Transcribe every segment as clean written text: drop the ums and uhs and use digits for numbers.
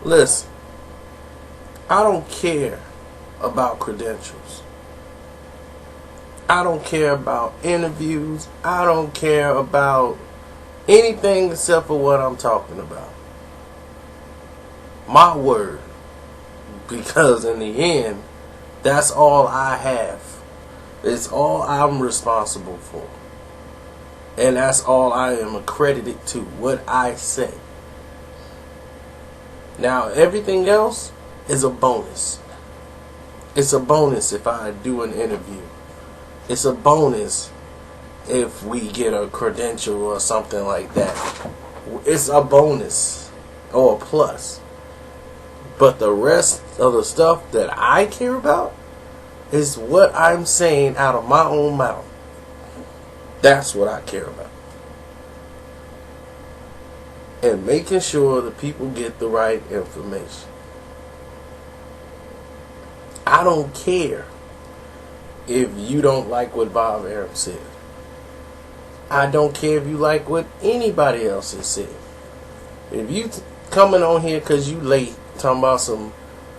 Listen, I don't care about credentials. I don't care about interviews. I don't care about anything except for what I'm talking about. My word. Because in the end, that's all I have. It's all I'm responsible for. And that's all I am accredited to, what I say. Now, everything else is a bonus. It's a bonus if I do an interview. It's a bonus if we get a credential or something like that. It's a bonus or a plus. But the rest of the stuff that I care about is what I'm saying out of my own mouth. That's what I care about. And making sure that people get the right information. I don't care if you don't like what Bob Arum said. I don't care if you like what anybody else has said. If you coming on here because you late talking about some,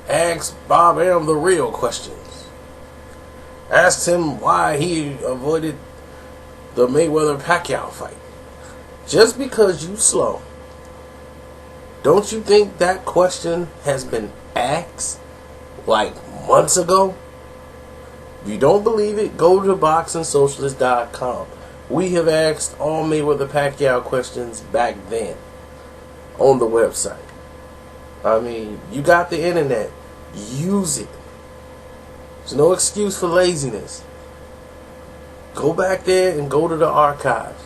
ask Bob Arum the real questions. Ask him why he avoided the Mayweather-Pacquiao fight. Just because you slow, don't you think that question has been asked like months ago? If you don't believe it, go to BoxingSocialist.com. We have asked all Mayweather-Pacquiao questions back then on the website. I mean, you got the internet. Use it. There's no excuse for laziness. Go back there and go to the archives.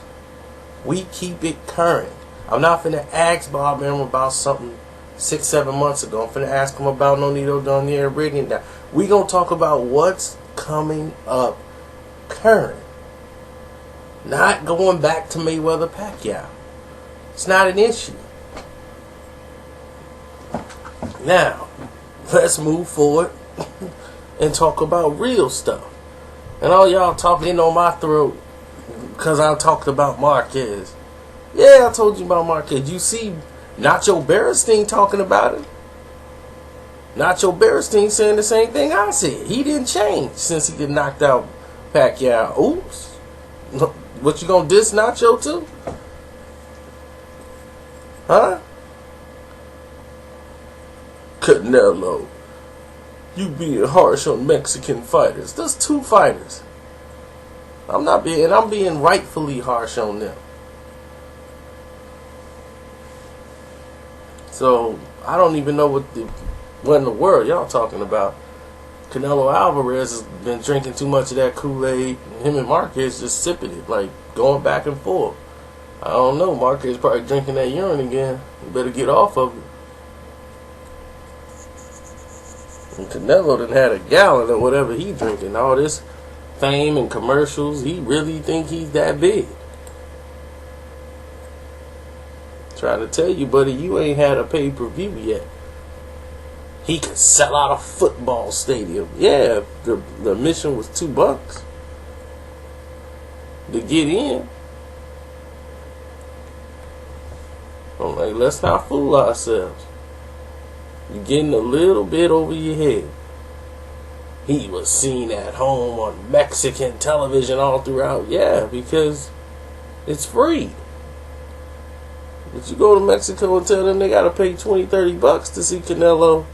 We keep it current. I'm not finna ask Bob Arum about something 6-7 months ago. I'm finna ask him about Nonito Donaire breaking down. We gonna talk about what's coming up current. Not going back to Mayweather-Pacquiao. It's not an issue. Now, let's move forward and talk about real stuff. And all y'all talking on my throat because I talked about Marquez. Yeah, I told you about Marquez. You see Nacho Beristain talking about it. Nacho Beristain saying the same thing I said. He didn't change since he get knocked out Pacquiao. Oops. What you gonna diss Nacho too? Huh? Canelo, you being harsh on Mexican fighters. There's 2 fighters. I'm being rightfully harsh on them. So I don't even know what in the world y'all talking about. Canelo Alvarez has been drinking too much of that Kool-Aid. Him and Marquez just sipping it, like going back and forth. I don't know. Marquez probably drinking that urine again. You better get off of it. And Canelo done had a gallon of whatever he drinking. All this fame and commercials. He really think he's that big. Trying to tell you, buddy, you ain't had a pay-per-view yet. He could sell out a football stadium. Yeah, the admission was $2 to get in. I'm like, let's not fool ourselves. You're getting a little bit over your head. He was seen at home on Mexican television all throughout. Yeah, because it's free. But you go to Mexico and tell them they got to pay $20-$30 to see Canelo,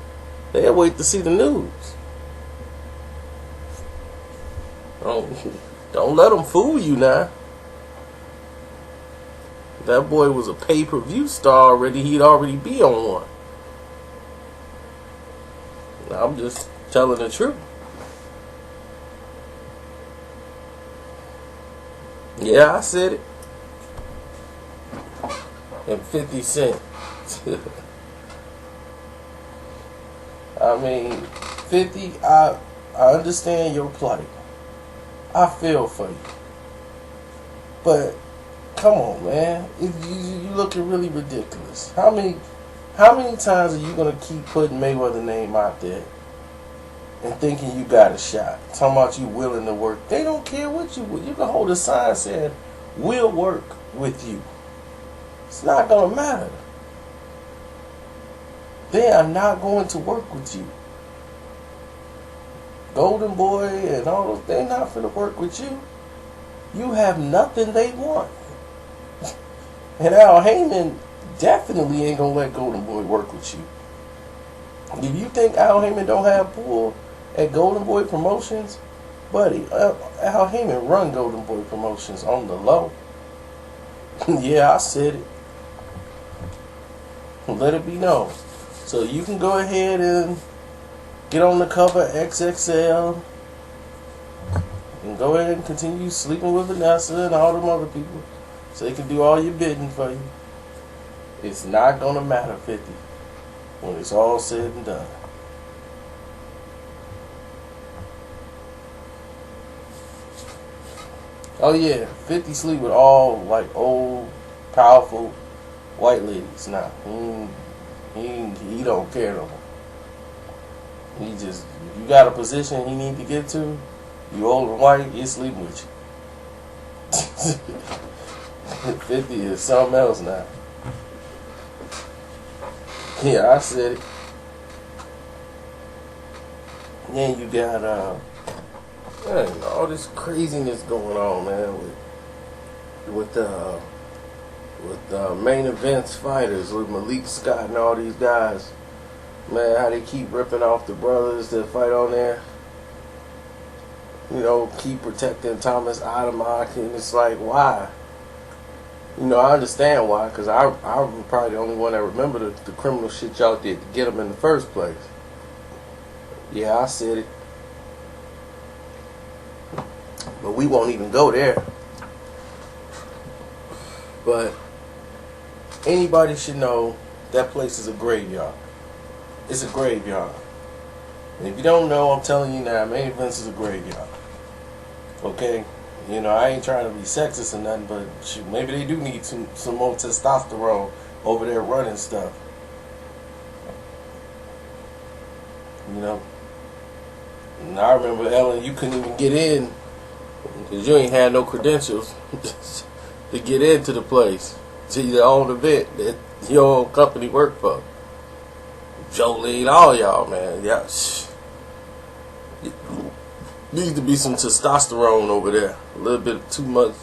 they'll wait to see the news. Don't let them fool you now. That boy was a pay-per-view star already. He'd already be on one. I'm just telling the truth. Yeah, I said it. And 50 Cent. I mean, 50, I understand your plight. I feel for you. But, come on, man. You looking really ridiculous. How many times are you going to keep putting Mayweather's name out there and thinking you got a shot? Talking about you willing to work. They don't care what you will. You can hold a sign saying, we'll work with you. It's not going to matter. they are not going to work with you. Golden Boy and all those, they're not going to work with you. You have nothing they want. And Al Heyman definitely ain't going to let Golden Boy work with you. If you think Al Heyman don't have pull at Golden Boy Promotions, buddy, Al Heyman run Golden Boy Promotions on the low. Yeah, I said it. Let it be known. So you can go ahead and get on the cover XXL and go ahead and continue sleeping with Vanessa and all them other people so they can do all your bidding for you. It's not going to matter, 50, when it's all said and done. Oh yeah, 50 sleep with all like old, powerful white ladies. Nah, he don't care no more. He just, if you got a position he need to get to, you old and white, he's sleeping with you. 50 is something else now. Yeah, I said it. Then you got man, all this craziness going on, man, with main events fighters, with Malik Scott and all these guys. Man, how they keep ripping off the brothers that fight on there. You know, keep protecting Thomas Adamak, and it's like, why? You know, I understand why, because I'm probably the only one that remember the criminal shit y'all did to get him in the first place. Yeah, I said it. But we won't even go there. But anybody should know that place is a graveyard. It's a graveyard. And if you don't know, I'm telling you now, main events is a graveyard. Okay? You know, I ain't trying to be sexist or nothing, but shoot, maybe they do need some more testosterone over there running stuff. You know? And I remember, Ellen, you couldn't even get in because you ain't had no credentials to get into the place. To your own event that your own company worked for. Jolene, all y'all, man. Yeah. Needs to be some testosterone over there. A little bit too much.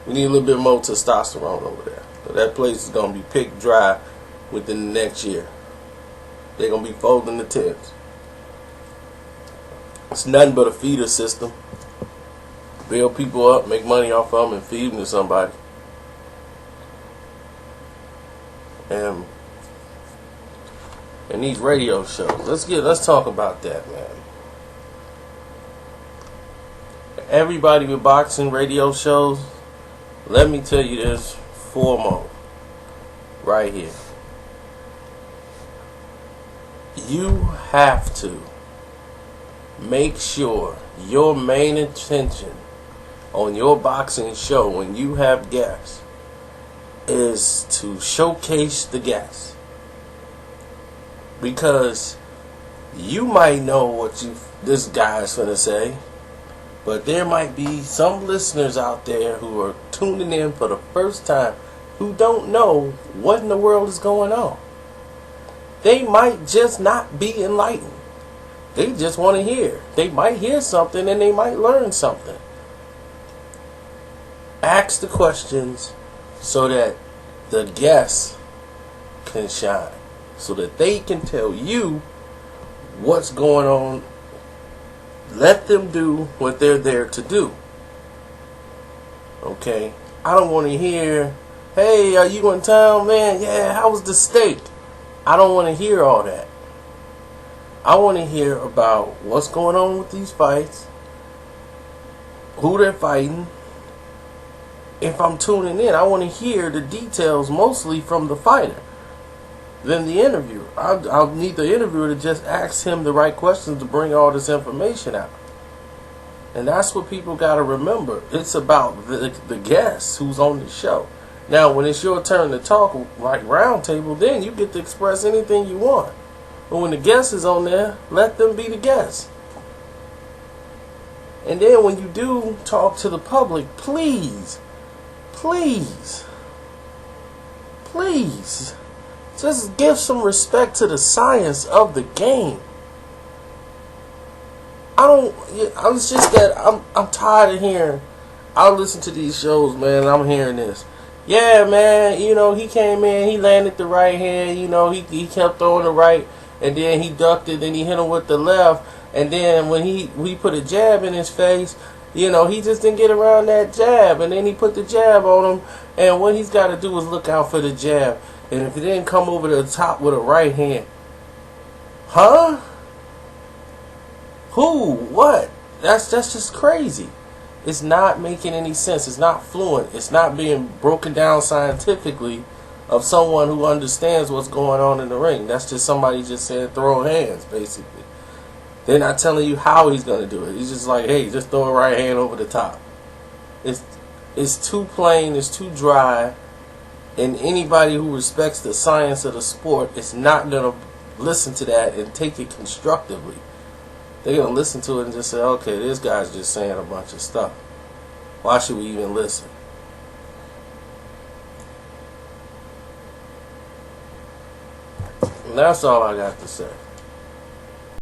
We need a little bit more testosterone over there. So that place is going to be picked dry within the next year. They're going to be folding the tents. It's nothing but a feeder system. Build people up, make money off of them, and feed them to somebody. And these radio shows. Let's talk about that, man. Everybody with boxing radio shows, let me tell you this foremost, right here. You have to make sure your main intention on your boxing show when you have guests is to showcase the guests. Because you might know what this guy's gonna say, but there might be some listeners out there who are tuning in for the first time who don't know what in the world is going on. They might just not be enlightened. They just want to hear. They might hear something and they might learn something. Ask the questions so that the guests can shine. So that they can tell you what's going on. Let them do what they're there to do. Okay? I don't want to hear, hey, are you in town, man? Yeah, how was the steak? I don't want to hear all that. I want to hear about what's going on with these fights, who they're fighting. If I'm tuning in, I want to hear the details mostly from the fighter than the interviewer. I'll need the interviewer to just ask him the right questions to bring all this information out. And that's what people got to remember. It's about the guest who's on the show. Now, when it's your turn to talk, like roundtable, then you get to express anything you want. But when the guest is on there, let them be the guest. And then when you do talk to the public, please Just give some respect to the science of the game. It's just that I'm tired of hearing. I listen to these shows, man. I'm hearing this. Yeah, man. He came in. He landed the right hand. He kept throwing the right, and then he ducked it. Then he hit him with the left, and then when he put a jab in his face, he just didn't get around that jab, and then he put the jab on him. And what he's got to do is look out for the jab. And if it didn't come over the top with a right hand, huh? Who? What? That's just crazy. It's not making any sense. It's not fluent. It's not being broken down scientifically of someone who understands what's going on in the ring. That's just somebody just saying throw hands, basically. They're not telling you how he's going to do it. He's just like, hey, just throw a right hand over the top. It's too plain. It's too dry. And anybody who respects the science of the sport is not going to listen to that and take it constructively. They're going to listen to it and just say, okay, this guy's just saying a bunch of stuff. Why should we even listen? And that's all I got to say.